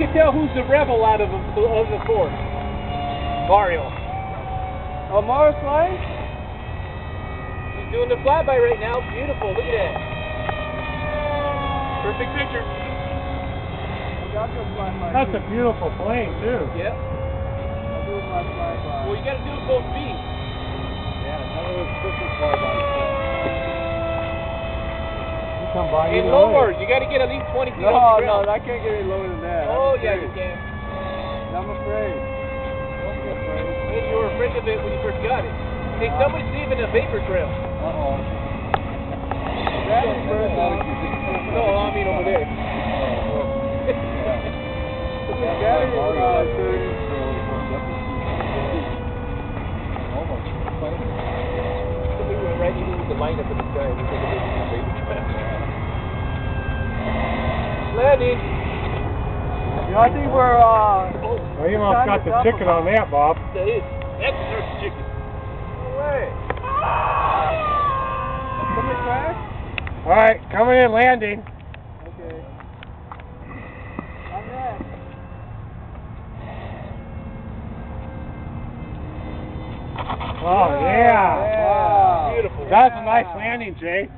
can tell who's the rebel out of the four. Mario. Oh, Mario's flying? He's doing the flyby right now. Beautiful. Look at that. Perfect picture. That's a beautiful plane, too. Yep. I'll do my flyby. Well, you got to do it both speeds. Yeah, that was perfect flyby. You come by And either lower. way. You got to get at least 20 feet off the ground. No, I can't get any lower than that. Oh, yeah, you can. I'm afraid. Don't be afraid. Hey, you were afraid of it when you first got it. Hey, somebody's leaving a vapor trail. Uh-oh. That is first off. No, I mean over there. That is 30. Somebody went right into the lineup in the sky. We took a vapor trail. Landing. You know, I think we're, Well, you almost got the chicken on that, Bob. That is. That's the nurse chicken. No way. Somebody crash? All right, coming in, landing. Okay. I'm next. Oh, yeah. Wow. Beautiful. That's a nice landing, Jay.